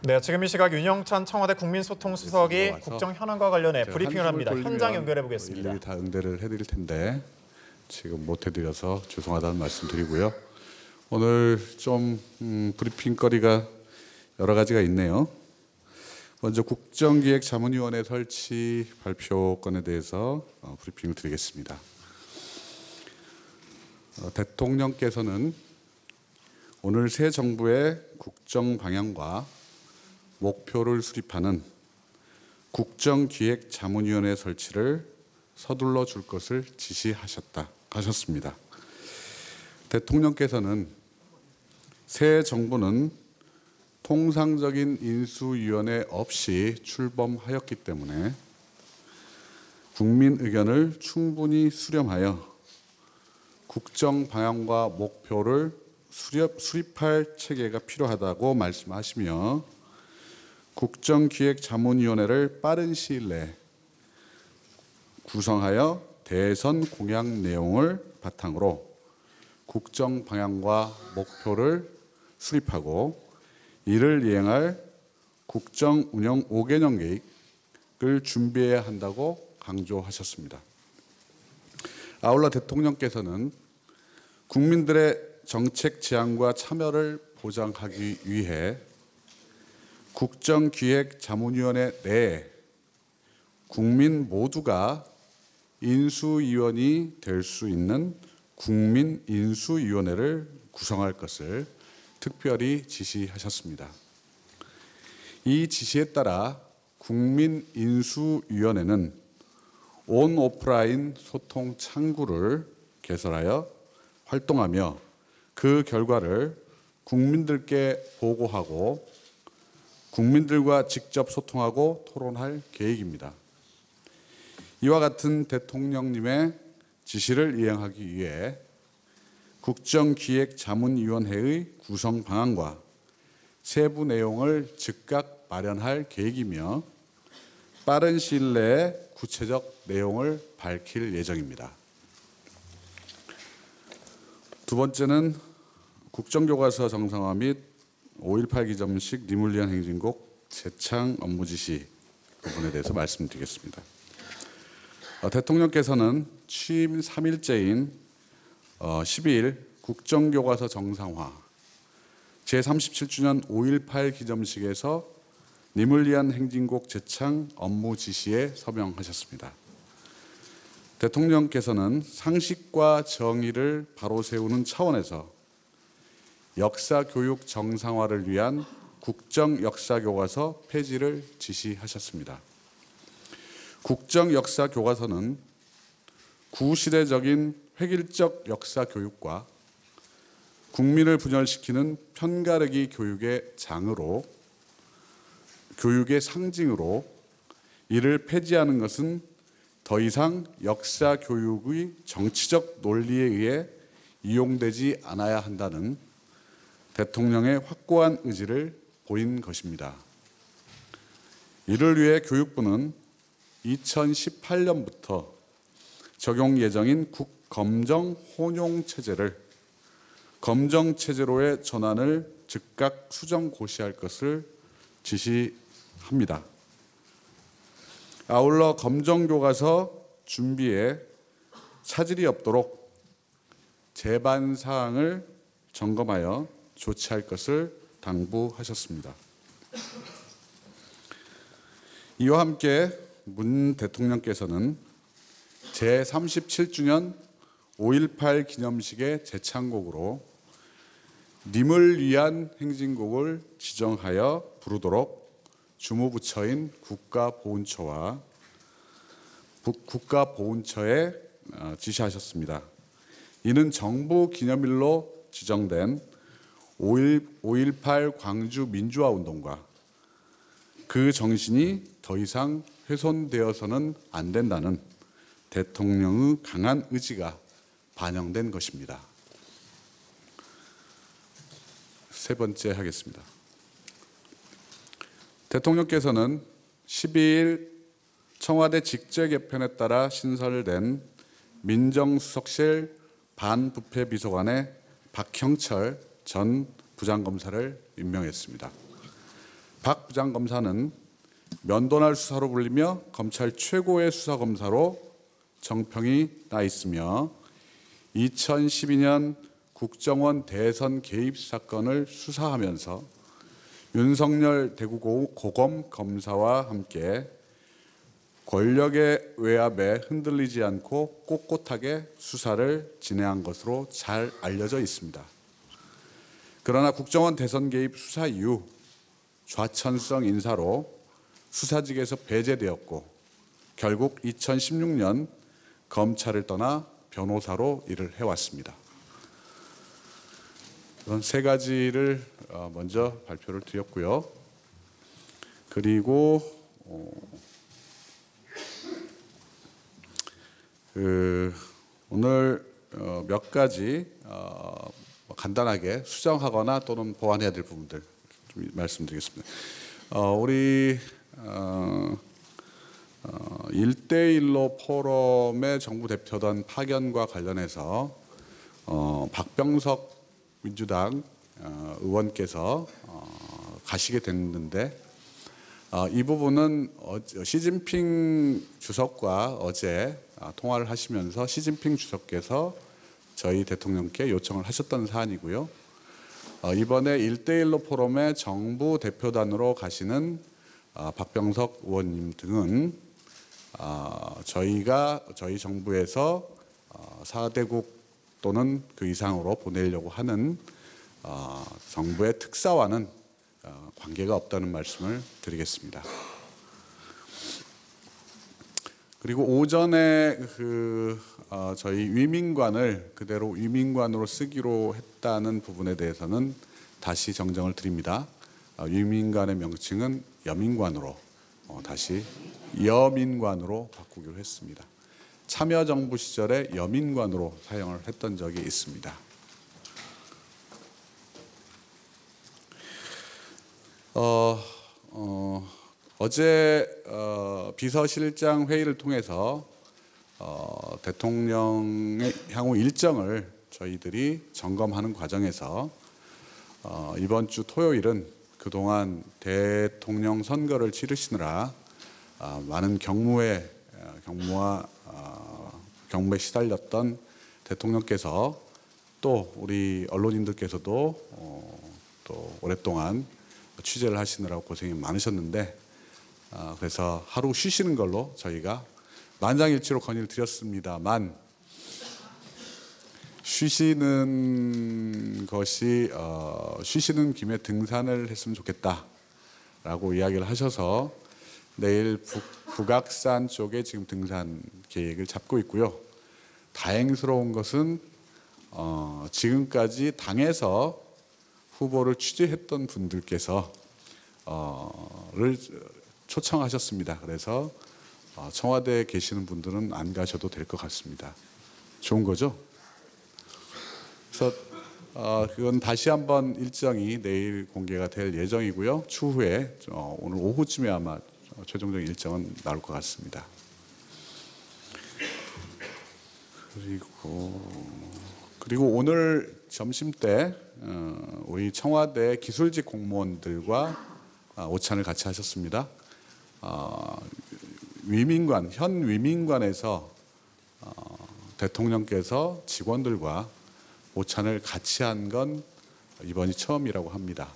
네, 지금 이 시각 윤영찬 청와대 국민소통수석이 국정 현안과 관련해 브리핑을 합니다. 현장 연결해 보겠습니다. 일일이 다 응대를 해드릴 텐데 지금 못 해드려서 죄송하다는 말씀드리고요. 오늘 좀 브리핑거리가 여러 가지가 있네요. 먼저 국정기획자문위원회 설치 발표건에 대해서 브리핑을 드리겠습니다. 대통령께서는 오늘 새 정부의 국정 방향과 목표를 수립하는 국정기획자문위원회 설치를 서둘러 줄 것을 지시하셨습니다. 대통령께서는 새 정부는 통상적인 인수위원회 없이 출범하였기 때문에 국민 의견을 충분히 수렴하여 국정 방향과 목표를 수립할 체계가 필요하다고 말씀하시며 국정기획자문위원회를 빠른 시일 내에 구성하여 대선 공약 내용을 바탕으로 국정 방향과 목표를 수립하고 이를 이행할 국정 운영 5개년 계획을 준비해야 한다고 강조하셨습니다. 아울러 대통령께서는 국민들의 정책 제안과 참여를 보장하기 위해 국정기획자문위원회 내에 국민 모두가 인수위원이 될 수 있는 국민인수위원회를 구성할 것을 특별히 지시하셨습니다. 이 지시에 따라 국민인수위원회는 온오프라인 소통 창구를 개설하여 활동하며 그 결과를 국민들께 보고하고 국민들과 직접 소통하고 토론할 계획입니다. 이와 같은 대통령님의 지시를 이행하기 위해 국정기획자문위원회의 구성 방안과 세부 내용을 즉각 마련할 계획이며 빠른 시일 내에 구체적 내용을 밝힐 예정입니다. 두 번째는 국정교과서 정상화 및 5.18 기념식 리물리안 행진곡 재창 업무 지시 부분에 대해서 말씀드리겠습니다. 대통령께서는 취임 3일째인 12일 국정교과서 정상화 제37주년 5.18 기념식에서 리물리안 행진곡 재창 업무 지시에 서명하셨습니다. 대통령께서는 상식과 정의를 바로 세우는 차원에서 역사교육 정상화를 위한 국정역사교과서 폐지를 지시하셨습니다. 국정역사교과서는 구시대적인 획일적 역사교육과 국민을 분열시키는 편가르기 교육의 교육의 상징으로 이를 폐지하는 것은 더 이상 역사교육의 정치적 논리에 의해 이용되지 않아야 한다는 대통령의 확고한 의지를 보인 것입니다. 이를 위해 교육부는 2018년부터 적용 예정인 국검정 혼용체제를 검정체제로의 전환을 즉각 수정 고시할 것을 지시합니다. 아울러 검정교과서 준비에 차질이 없도록 제반 사항을 점검하여 조치할 것을 당부하셨습니다. 이와 함께 문 대통령께서는 제37주년 5.18 기념식의 재창곡으로 님을 위한 행진곡을 지정하여 부르도록 주무부처인 국가보훈처에 지시하셨습니다. 이는 정부 기념일로 지정된 5.18 광주 민주화운동과 그 정신이 더 이상 훼손되어서는 안 된다는 대통령의 강한 의지가 반영된 것입니다. 세 번째 하겠습니다. 대통령께서는 12일 청와대 직제 개편에 따라 신설된 민정수석실 반부패비서관의 박형철 전 부장검사를 임명했습니다. 박 부장검사는 면도날 수사로 불리며 검찰 최고의 수사검사로 정평이 나 있으며 2012년 국정원 대선 개입 사건을 수사하면서 윤석열 대구고검 검사와 함께 권력의 외압에 흔들리지 않고 꼿꼿하게 수사를 진행한 것으로 잘 알려져 있습니다. 그러나 국정원 대선 개입 수사 이후 좌천성 인사로 수사직에서 배제되었고 결국 2016년 검찰을 떠나 변호사로 일을 해왔습니다. 이런 세 가지를 먼저 발표를 드렸고요. 그리고 오늘 몇 가지 간단하게 수정하거나 또는 보완해야 될 부분들 좀 말씀드리겠습니다. 우리 1대1로 포럼의 정부 대표단 파견과 관련해서 박병석 민주당 의원께서 가시게 됐는데 이 부분은 시진핑 주석과 어제 통화를 하시면서 시진핑 주석께서 저희 대통령께 요청을 하셨던 사안이고요. 이번에 1대1로 포럼의 정부 대표단으로 가시는 박병석 의원님 등은 저희 정부에서 4대국 또는 그 이상으로 보내려고 하는 정부의 특사와는 관계가 없다는 말씀을 드리겠습니다. 그리고 오전에 저희 위민관을 그대로 위민관으로 쓰기로 했다는 부분에 대해서는 다시 정정을 드립니다. 위민관의 명칭은 여민관으로 다시 여민관으로 바꾸기로 했습니다. 참여정부 시절에 여민관으로 사용을 했던 적이 있습니다. 어제 비서실장 회의를 통해서 대통령의 향후 일정을 저희들이 점검하는 과정에서 이번 주 토요일은 그동안 대통령 선거를 치르시느라 많은 경무와 경무에 시달렸던 대통령께서 또 우리 언론인들께서도 또 오랫동안 취재를 하시느라고 고생이 많으셨는데 그래서 하루 쉬시는 걸로 저희가 만장일치로 건의를 드렸습니다만 쉬시는 쉬시는 김에 등산을 했으면 좋겠다라고 이야기를 하셔서 내일 북악산 쪽에 지금 등산 계획을 잡고 있고요. 다행스러운 것은 지금까지 당에서 후보를 취재했던 분들께서 를 초청하셨습니다. 그래서 청와대에 계시는 분들은 안 가셔도 될 것 같습니다. 좋은 거죠? 그래서 그건 다시 한번 일정이 내일 공개가 될 예정이고요. 추후에 오늘 오후쯤에 아마 최종적인 일정은 나올 것 같습니다. 그리고 오늘 점심 때 우리 청와대 기술직 공무원들과 오찬을 같이 하셨습니다. 현 위민관에서 대통령께서 직원들과 오찬을 같이 한 건 이번이 처음이라고 합니다.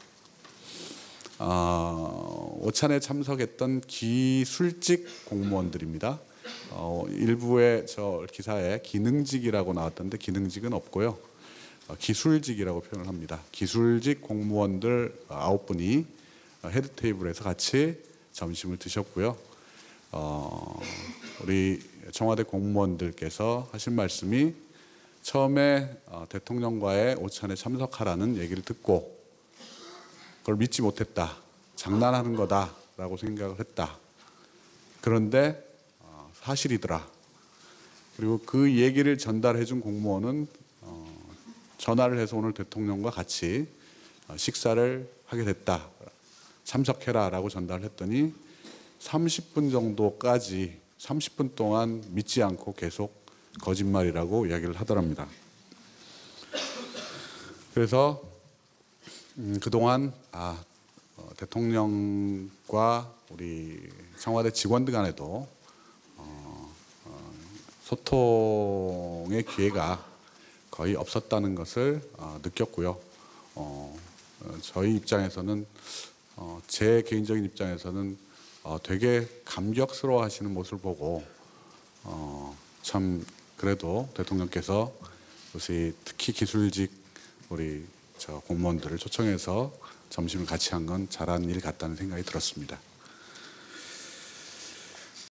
오찬에 참석했던 기술직 공무원들입니다. 일부의 저 기사에 기능직이라고 나왔던데 기능직은 없고요. 기술직이라고 표현을 합니다. 기술직 공무원들 9분이 헤드 테이블에서 같이 점심을 드셨고요. 우리 청와대 공무원들께서 하신 말씀이 처음에 대통령과의 오찬에 참석하라는 얘기를 듣고 그걸 믿지 못했다. 장난하는 거다라고 생각을 했다. 그런데 사실이더라. 그리고 그 얘기를 전달해 준 공무원은 전화를 해서 오늘 대통령과 같이 식사를 하게 됐다. 참석해라 라고 전달을 했더니 30분 정도까지 30분 동안 믿지 않고 계속 거짓말이라고 이야기를 하더랍니다. 그래서 그동안 대통령과 우리 청와대 직원들 간에도 소통의 기회가 거의 없었다는 것을 느꼈고요. 저희 입장에서는 제 개인적인 입장에서는 되게 감격스러워하시는 모습을 보고 참 그래도 대통령께서 요새 특히 기술직 우리 공무원들을 초청해서 점심을 같이 한 건 잘한 일 같다는 생각이 들었습니다.